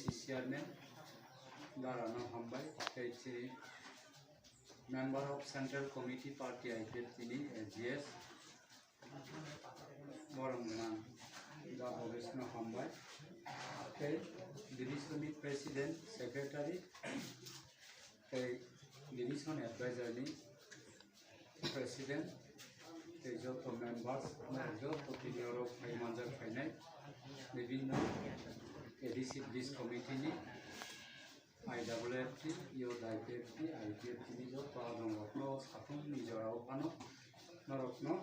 Chairman, Darano Hambai, Member of Central Committee Party Ipft GS, Boromana, Dabovisno Hambai, Division President, Secretary, Division Advisor, President, Joto members, Joto Senior of Manjar Finance, Living Edisi Bliss Committee, IWFT, Ipft, Joto Adonokno, Satum, Nijorano, Narwkha,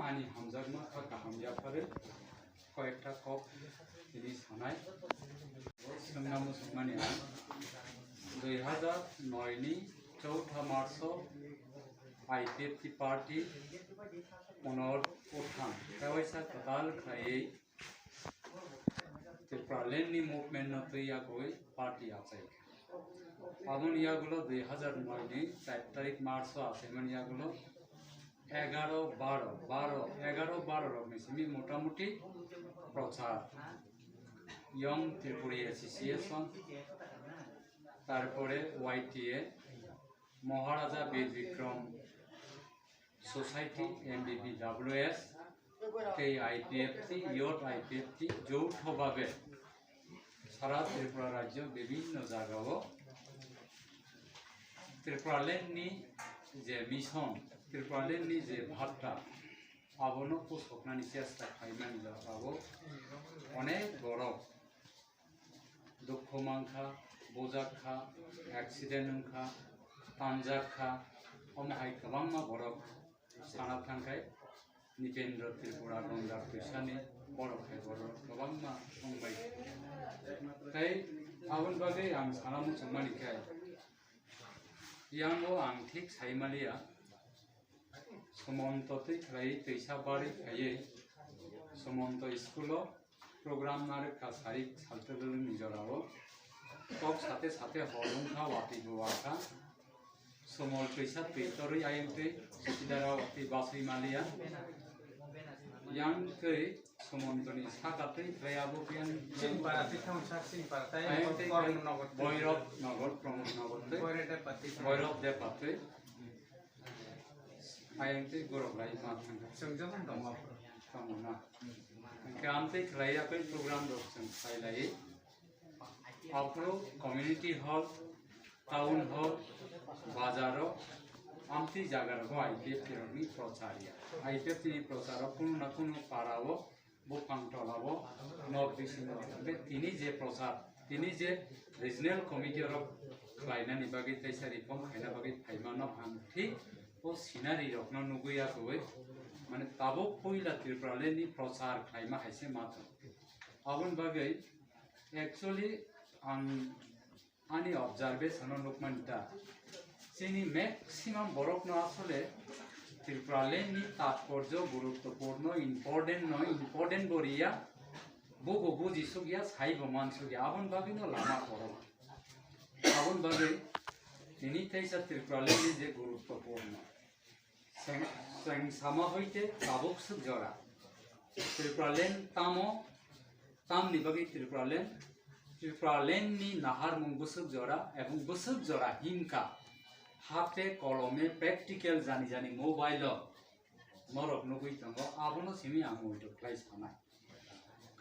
Ani Hamzagma, Hamjapare, Kokchap Kop, Edis Hanai, Sangamus Mania, 2009 চৌঠা March Ipft Party Honor Uthan Kawisa Katal Khai Tripuralenni movement na tuyagoi party achai Agun yagulo 2009 4 তারিখ March আছে মানে yagulo 11 12 মেসিমি মোটামুটি প্রচার young Tripura association তারপরে YTA Maharaja Bid Vikram Society MBBWS Ipft Youth Ipft যৌথভাবে সারা ত্রিপুরা রাজ্য বিভিন্ন জায়গাও ত্রিপুরালেন্ডনি যে মিশন ত্রিপুরালেন্ডনি যে ভাবটা আবনো পোষকনানি চেষ্টা খাইমানি যাওয়াবো অনেক বড় দুঃখ মাংখা বোজাখা অ্যাক্সিডেন্টখা Tanjaka, Omahai Kavama Borok, Sanatankai, Nipendra Tripura Ronda Krishani, Borokai Borok, Kavama, Omai. Kai, Avan Bage, I'm Sanamu Manikai. Yango, I'm Tik Saimalia, Somontote, Rai, Tisabari, Kaye, Somonto Iskulo, Program Narwkha Sarik, Saltadul Mijorao, Kokchap Sate Holong Wati Buaka. Somol Pesa Petori IMT, Sitidara of the Basri Malia, Young Kay, Somontoni Sakati, Playabupian, Boy of Nogo, Promote Nogo, Boy of the Pate, IMT Gorobai Martin, Samona, Kante Krayape program option, Silai, Apro, Community Hall, Town Hall, Bazaro, Amti Jagaro, Ipft Procharia. Ipft Procharo, Kunakunu Paravo, Bopantolavo, North Vision, Tinije Prochar, Tinije Regional Committee of Klainan Ibagit, Saripom, Kainabagit, Paimano, Anti, or Sinari of Noguya Kuway, Manitabo, Puila Tripuraleni, Prochar, Kaima, Hasemato. Avan Bagay, actually, Ani observation on Lukmanta. Sini maximum borok no asole Tripuralenni tatporjo guruttoporno important boria bogo bujisugia saibo mansugia abon bagino lama poro abon bage ini taisa Tripuralenni je guruttoporno sang sama hoite tabok suk jora Tripuralen tam ni bagi Tripuralenni nahar mung busuk jora ebong busuk jora hinka হাতে কলমে practical জানি mobile মরক নগুই tango abono simi amoito class hanai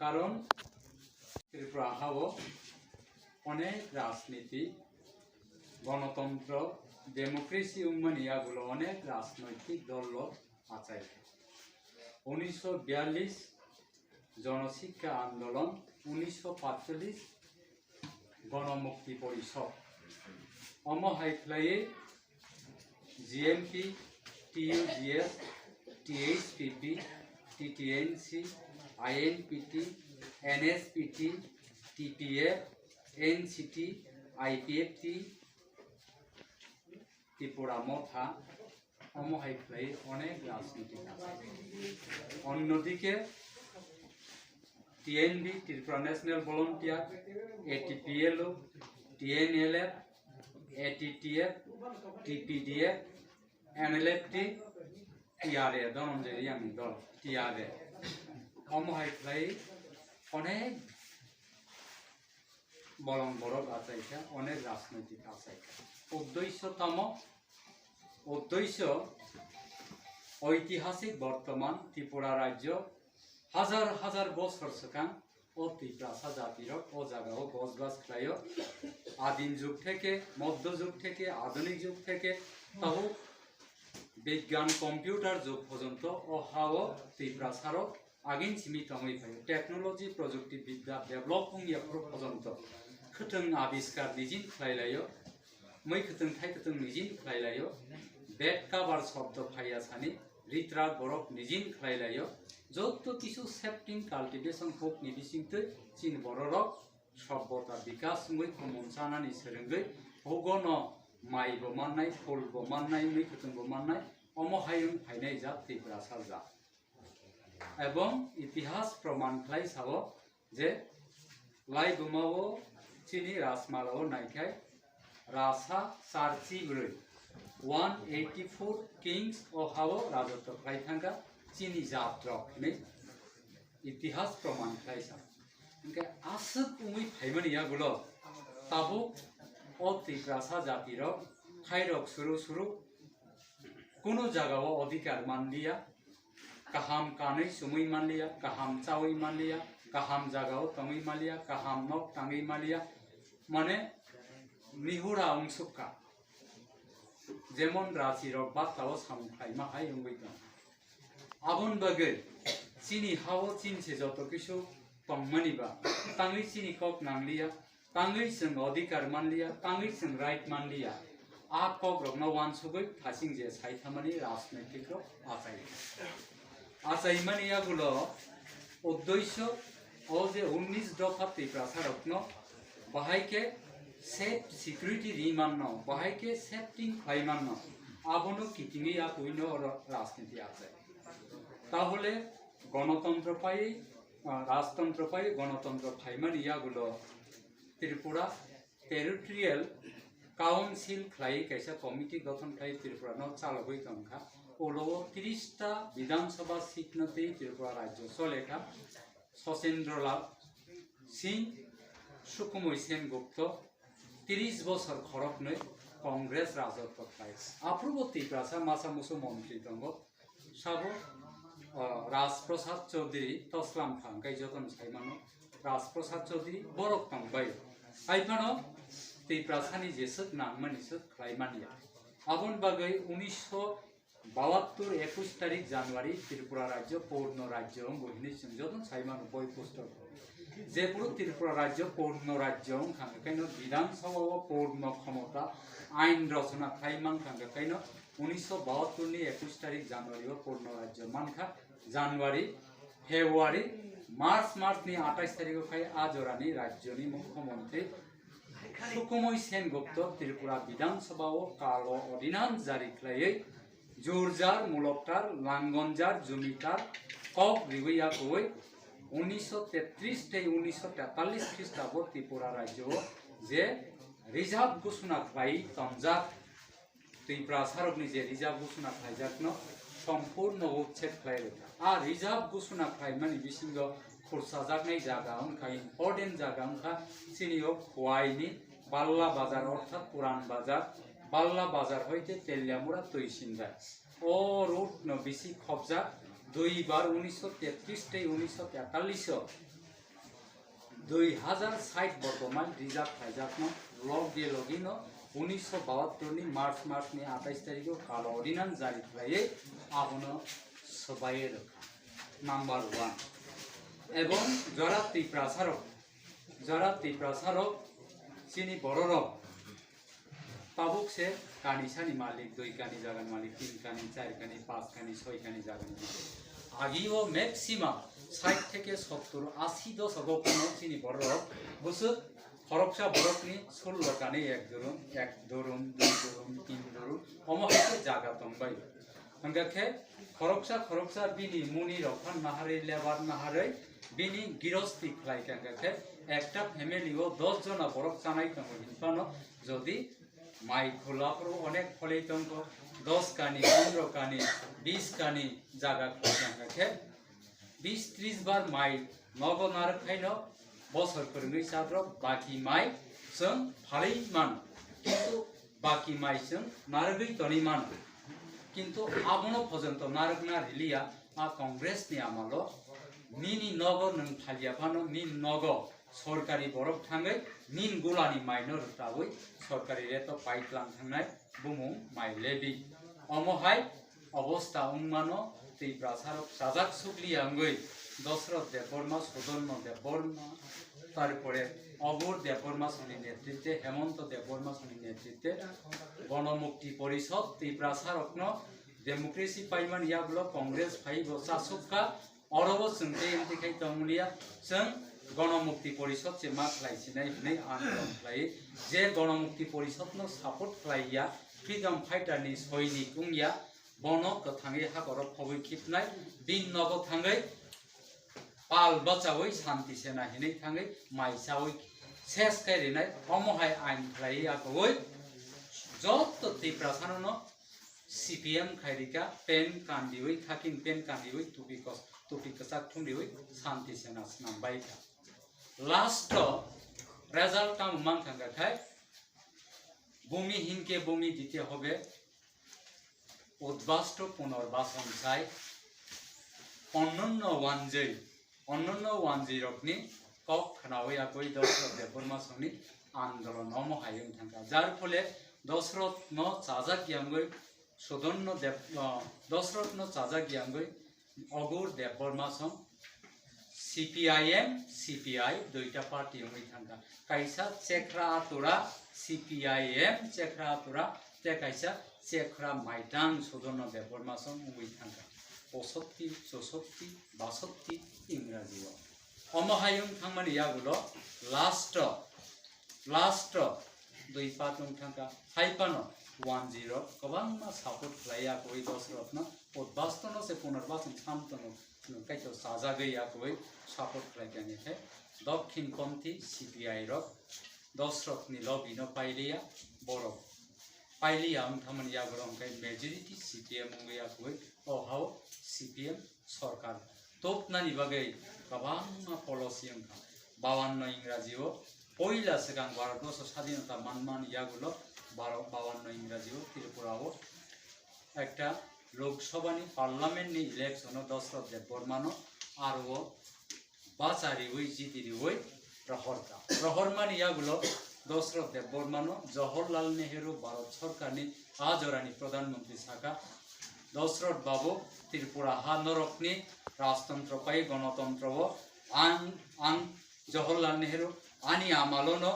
কারণ ত্রিপুরা হাও অনেক রাজনীতি গণতন্ত্র democracy উন্নয়নগুলো অনেক রাজনৈতিক দল আছে 1942 জনশিক্ষা আন্দোলন 1945 গণমুক্তি পরিষদ অমহাইক্লায়ে GMP, TUGS, THPP, TTNC, INPT, NSPT, TPF, NCT, Ipft, Tripura Motha, Omohaiflai, Onek Rasnitik. Onnodike TNB, Tripura National Volunteer, ATPLO, TNLF, ATTF, TPDF, NLFT, TRA, Dononjeri Ami Dol, TRA. Omohaiflai, Onek বলং বরক আচাইকা অনেক রাজনৈতিক আচাইকা উদ্দেশ্য ঐতিহাসিক বর্তমান ত্রিপুরা রাজ্য হাজার হাজার বছর সিগাং ও ত্রিপ্রাসা জাতির ও জায়গাও বসবাস খায় আদিম যুগ থেকে মধ্যযুগ থেকে আধুনিক যুগ থেকে তাও বিজ্ঞান কম্পিউটার যুগ পর্যন্ত ও হাও ত্রিপ্রাসার আগিন সিমি তমই ফাই টেকনোলজি প্রযুক্তিবিদ্যা ডেভেলপিং পর্যন্ত খতং আবিষ্কার নিজিন খাইলাयो मै खतों थाई खतों निजिन खालायो बेड कवर शब्द फाइया सानी रित्रा बरफ निजिन खालायो যত কিছু সেফটিং কাল্টিভেশন হোক নিবিসিংতে চীন বড়রক সভ্যতা বিকাশ মই খমনসানানি সেরেঙ্গৈ ভগন মাই বমাননাই ফুল বমাননাই মই খতং বমাননাই অমহায়ুং ফাইনাই জাত ত্রিপ্রাসা যা এবং ইতিহাস প্রমাণ খাই সাব যে লাই বমাও চিনি রাজমালাও নাইখাই रासा सारची ब्रै 184 किंग्स ओ हाव राजत्व खाइथांगा चीनी जात्रक ने इतिहास प्रमाण खाइसा इनके आसक उमै फाइमनिया गुलो ताबो ओ त्रिप्रासा जातिर खाइरक सुरु कोनो जगाव अधिकार मान लिया काहाम कानै सुमै मान लिया काहाम चावै मान लिया काहाम जगाव तमै मान लिया काहाम नक ताङै मान लिया माने निहुरा अंशुका जेमन राशिरक बाताव सामखाइ माहाय उंगैदों आबन बगै चीनी हाव चीन से जत किसु तंगमनिबा ताङै चीनी कक नांलिया ताङै जों अधिकार मानलिया ताङै जों राइट मानलिया आ कक रगना वानसुगै थासिं जे साइथामानि राजनैतिक आचाइमानिया गुलो उद्देश्य ओ जे 19 दफा त्रिप्रासा रत्न बाहायके सेफ सिक्योरिटी रिमानो बाहाय के सेफ्टिंग खाइमानो आबनो किटिंगै आकुइनो राजनीति आछे ताहले गणतंत्र पाई राजतंत्र पाई गणतंत्र फाइमानियागुलो त्रिपुरा टेरिटोरियल काउंसिल खाइ कैसा कमिटी गठन खाइ त्रिपुरा न चालगै तंखा ओलो 30 टा विधानसभा सीट नते त्रिपुरा राज्य सलेखा सचेन्द्रलाल सिंह सुकुमय सेनगुप्त 30 বছর খরক নই কংগ্রেস রাজত্ব খাই আপ্রুব ত্রিপ্রাসা মাসামুসু মন্ত্রী দঙ্গ সাব রাজপ্রসাদ চৌধুরী তসলাম থাঙ্গাই যতন সাইমানো রাজপ্রসাদ চৌধুরী বরক তংবাই আইফানো ত্রিপ্রাসানি যেসক নাংমানিসক খাইমানিয়া আবন বাগৈ 1972 21 তারিখ জানুয়ারি ত্রিপুরা রাজ্য পূর্ণ রাজ্য বহিনী যতন সাইমানো বই পুস্তক जेपुर त्रिपुरा राज्य पूर्ण राज्य खांगखायनो विधानसभा पूर्ण क्षमता आईन रचना खाइमां खांगखायनो 1972 नि 21 तारिख जानुवारी पूर्ण राज्य मानखा जानुवारी फेब्रुवारी मार्च नि 28 तारिख खाइ आजरानि राज्यनि मुख्यमंत्री सुकुमय सेनगुप्त त्रिपुरा विधानसभा काल अर्डिनान्स जारी खालायै जोरजार मुलकटार लांगनजार जुमिटार कक रिवैयाखौै 1933 থেকে 1943 খ্রিস্টাব্দ ত্রিপুরা রাজ্য যে রিজার্ভ ঘোষণা খাই তঞ্জা ত্রিপ্রাসারকনি যে রিজার্ভ ঘোষণা খাইজাকন সম্পূর্ণ উচ্ছেদ খাইরেখা আর রিজার্ভ ঘোষণা খাই মানে বিসিঙ্গ খুরসাজাকনাই জায়গা উনখা ইম্পর্টেন্ট জায়গা উনখা চিনিও খোয়াইনি বাল্লা বাজার অর্থাৎ পুরান বাজার বাল্লা বাজার হইতে তেলিয়ামুড়া তৈসিন্দা ও রুট ন বিসি খবজা 2 बार 1933 থেকে 1943 2060 বর্তমান রিজার্ভ খাইজাকন লগ দিয়ে লগিন 1972 नि मार्च नि 28 तारिख काल अर्डिनान्स जारी खालायै आहनो सबायै रखा नम्बर 1 এবং যারা ত্রিপ্রাসারক চিনি বড়রক ताबुक से कानी सानी मालिक 2 कानी जागान मालिक 3 कानी 4 कानी 5 कानी 6 कानी जागान आगिओ मैक्सिमाम 60 থেকে 70 80 দশক কোনো চিনি বড়রক বসু খরকসা বরকনি 16 কানি 1 দরুন 2 দরুন 3 দরুন অমহাইতে জায়গা তংবাই अंगाखे खरकसा बिनी मुनि रखान नाहारे लेबार नाहारे बिनी गिरस्ती खाई अंगाखे एकटा फैमिलिओ 10 जना बरफ जानाय दङ हिनफानो जदि माइ खोलाफोर अनेक फले दङ 10 कानी 15 कानी 20 कानी जागा खाई अंगाखे 20-30 बार माइ नगो नारखायनो बसर फोरङै साद्रब बाकी माइ जों फालै मान किन्तु बाकी माइ जों नारगै तनि मान किन्तु आबनो पर्यन्त नारगना रिलिया आ कांग्रेस नि आमालो निनि नगो नों फालियाफानो निन नगो सरकारि बरफ थाङै निन गुलानि माइनो रुतावै सरकारि रेट पाइटलां थांनाय बुमुं माइ लेबि अमहाय अवस्था उंमानो तै प्रासारक साजाक सुक्लियाङै दशरथ देबबर्मा सुधर्म देबबर्मा তারপরে অবর দেববর্মা সোনি নেতৃত্বে হেমন্ত দেববর্মা সোনি নেতৃত্বে গণমুক্তি পরিষদ ত্রিপ্রাসারকন डेमोक्रेसी पाइमान याबलो कांग्रेस फाइबो सासुका अरबो जोंथे एमथिखाय तमुलिया जों गणमुक्ति परिषद से मा खालायसिनाय नै आन्दोलन खालाय जे गणमुक्ति परिषदनो सापर्ट खालाया फ्रीडम फाइटर नि सैनिक उंया बनो गथाङै हागर फबै खिपनाय दिन नगो थाङै पाल बचावै शान्ति सेना हिनै थाङै माइसावै सेस खायरिनाय अमहाय आइन खालायाखै जत त्रिप्रासारनो CPM खायरिका पेन कान्दिवै खाकिन पेन कान्दिवै टुपि कसाक थुंदिवै शान्ति सेना नामबायका लास्ट रेजल्ट काम मां थांगाखाय भूमि हिनके भूमि दिते হবে उद्बास्ट पुनर्बासन চাই অন্যান্য ওয়ানজৈ রকনি কক খানাওই আকই দশরথ দেববর্মা সনি আন্দোলন অমহায়ং থাকা যার ফলে দশরথ ন চাজাক ইয়াঙ্গই সুদন্য দেব দশরথ ন চাজাক ইয়াঙ্গই অগুর দেববর্মা সং CPIM CPI দুইটা পার্টি হই থাকা কাইসা চেকরা আতুরা CPIM চেকরা আতুরা তে কাইসা চেকরা মাইদাং সুদন্য দেববর্মা সং হই থাকা 65, 64, 62 इंराजिव अमहायं थांमानि यागुलो लास्ट दुई पातुं थांका हाइपानो 10 गोबांमा सापर्ट खालाया कोई दशरथनो उद्बास्तनो से पुनर्बासन सामतनो काइतो साजा गैया कोई सापर्ट खालायगानि है दक्षिणपन्थी CPI रक दशरथनि लबिनो पाइलिया बरफ पाइलिया थांमानि यागुलो अंकाय मेजरिटी CPM गैया कोई अहाव CPM सरकार तोपनानि बागै गोबां पलिसि ओंखा 52 इंराजिव पहिला सिगां भारतवर्ष स्वाधीनता मानमान यागुलो 52 इंराजिव त्रिपुराव একটা लोकसभानि पार्लामेन्टनि इलेक्शनो दशरथ देबबर्मानो आरो बाचारिवै जितिरिवै प्रहरमानि यागुलो दशरथ देबबर्मानो जवाहरलाल नेहरू भारत सरकारनि आजरानि प्रधानमंत्री साका दशरथ बाबू त्रिपुरा हा नरकनि राजतंत्र पाई गणतंत्र आन जवाहरलाल नेहरू आनी आमालोनो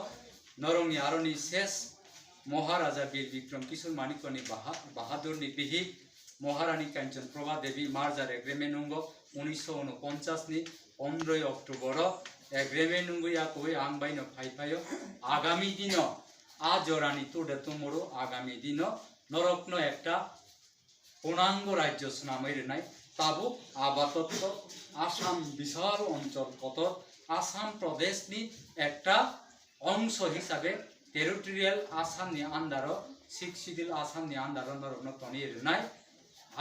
नरंनि आरोनि शेष महाराजा वीर विक्रम किशोर माणिक्यनि बाहादुरनि बिहि महारानी कांचन प्रभा देवी मार्जार एग्रीमेन्ट 1949 नि 15 अक्टोबर एग्रीमेन्ट याकोई आंबाइनो फाइफायो आगामी दिन आजरानी तुडे तुमरो आगामी दिन नरकनो एकटा पूर्णांग राज्य सुनामै रेनाय ताबुक आबादत्त आसाम विशाल अंचल कतर आसाम प्रदेशनि एकटा अंश हिसाबे टेरिटोरियल आसामनि आन्दार 6 शिड्यूल आसामनि आन्दार नरकनो तनि रेनाय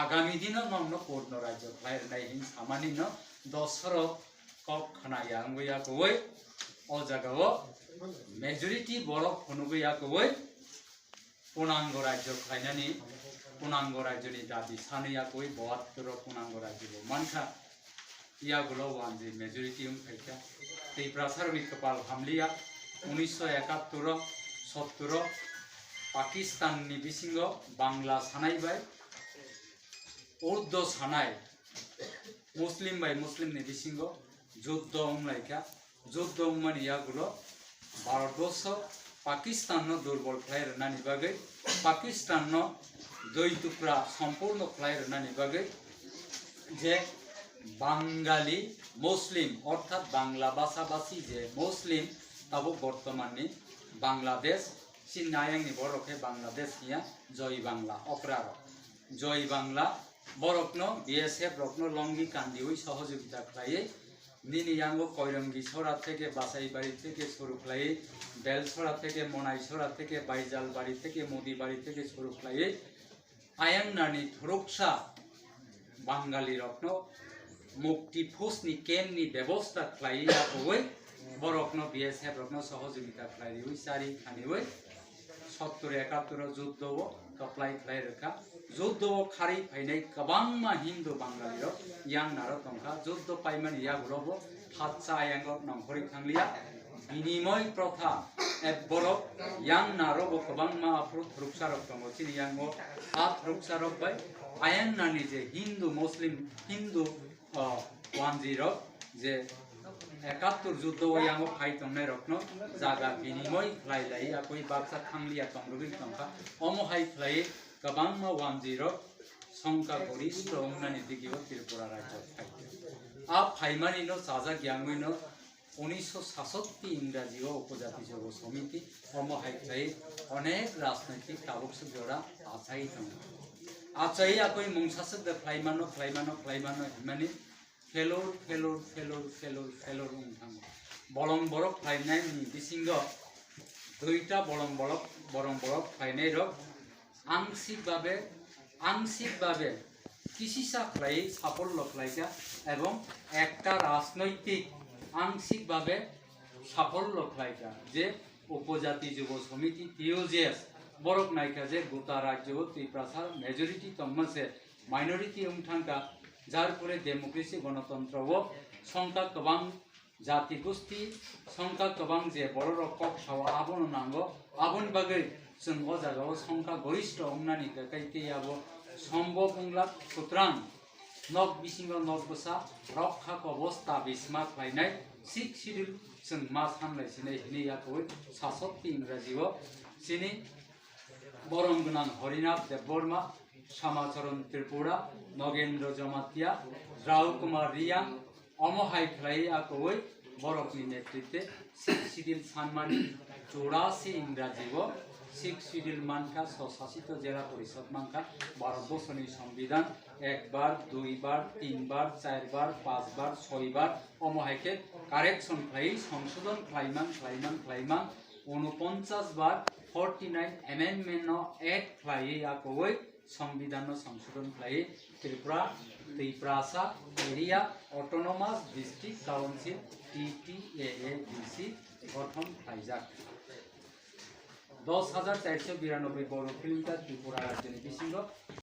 आगामी दिन नंनो पूर्ण राज्य खायरनाय हिं सामानिनो दशरथ कक खनाया अंगया कोय ओ जगाव मेजॉरिटी बरफ फनुगया कोय पूर्णांग राज्य खायनानि पूर्णांग राज्यनि दाबी सानैया कोई 72 पूर्णांग राज्य मानखा यागुलो वानजि मेजॉरिटी उमखायखा त्रिप्रासारनि कपाल हामलिया 1971 70 पाकिस्ताननि बिसिंग बांला सानायबाय उर्दू सानाय मुस्लिम बाय मुस्लिमनि बिसिंग युद्ध उमलायखा युद्ध उममानि यागुलो भारतवर्ष पाकिस्तान दुर्बल खालायरनानि बागै पाकिस्तान दुई टुकड़ा सम्पूर्ण खालायरनानि बागै जे बांगाली मुस्लिम अर्थात बांग्ला भाषाभाषी जे मुस्लिम ताबो बर्तमाननि बांग्लादेश चिन्नायांनि बरखे बांग्लादेश हिया जय बांग्ला अक्रार जय बांग्ला बरकनो BSF रकनो लंगी कान्दिवै सहयोगिता खालायै निनियांगो कयरंगी सरा থেকে বাসাইবাড়ি থেকে শুরু খালাই বেলছড়া থেকে মনাইছড়া থেকে বাইজালবাড়ি থেকে মোদিবাড়ি থেকে শুরু খালাই आयांगनानि थुरुकसा बांगाली रत्न मुक्ति फौजनि केम्पनि व्यवस्था खालाया होय बरकनो BSF रकनो सहयोगिता खालामो सारि खानिवै 70-71 जुद्धव कप्लाइ खालामरखा जुद्धव खारि फाइनाय गोबांमा हिंदू बांगाली रक यां नारो तंखा जुद्ध पाइमान यागुलबो हातसा यांग नंहरि थांलिया बिनिमय प्रथा एक बरक यां नारो गोबांमा आफ्रो थरुकसारक दङ चिनि यांगो आ थरुकसारक बाय आयन नानि जे हिंदू मुस्लिम हिंदू वानजिरक जे 71 जुद्ध यांगो फाइ तंनाय रकनो जागा बिनिमय खालायलाय आकoi बाक्सा थांलिया तंगरुगि तंखा अमहाय खालाय गोबांमा वानजिरक संका गरिष्ठ अंगनानि दिगिबो त्रिपुरा राज्य फाइ आ फाइमानिनो साजा ग्यांगुइनो 1967 इंराजिओ उपजाति जग समिति अमहाय खालाय अनेक राजनैतिक ताबुकसो जरा आचाई दं आचाई आकoi मुंसासो द फ्लाइमानो हिमानि फेलर उंथां बलं बरक फाइनायनि बिसिंग दुइटा बलं बरक फाइनाय रक आंशिक भावे किसिसा खालाय साफल्य खालायगा एवं एकटा राजनैतिक आंशिक भावे साफल्य खालायगा जे उपजाति युव समिति टीओजेएस बरक नायका जे गोटा राज्य त्रिपुरा मेजरिटी तमसे माइनरिटी उंथांगा जार फले डेमोक्रेसी गणतंत्र वो संख्या गोबां जाति गोष्ठी संख्या गोबां जे बर kokchap आबन नांगो आबन बागै जों ओ जागाव संख्या गरिष्ठ अंगनानि गायते आबो सम्भव उंला सुत्रां नग बिसिंग नग बसा रक्षा अवस्था बिस्मा खालायनाय 6 शिड्यूल जों मा सानलायसिनाय हिनि याखौ 67 इंराजिआव सिनि बरम गोनां हरिनाथ देबबर्मा समाचरण त्रिपुरा नगेन्द्र जमातिया राव कुमार रियां अमहाय खालाय आकoi बरकनि नेतृत्वे 6 शिड्यूल सानमानि 84 इंराजिआव 6 शिड्यूल मानका स्वशासित जिला परिषद मानका भारतबर्षनि संविधान 1 बार 2 बार 3 बार 4 बार 5 बार 6 बार अमहायके कारेक्शन खालाय संशोधन खालायमान 49 बार 49 अमेंडमेंट एक्ट खालाय आकoi संविधान संशोधन खालाय Tripura area autonomous district council TTAADC गठन खालायजाक 10,492 बर्ग किलोमीटर त्रिपुरा राज्यनि बिसिंग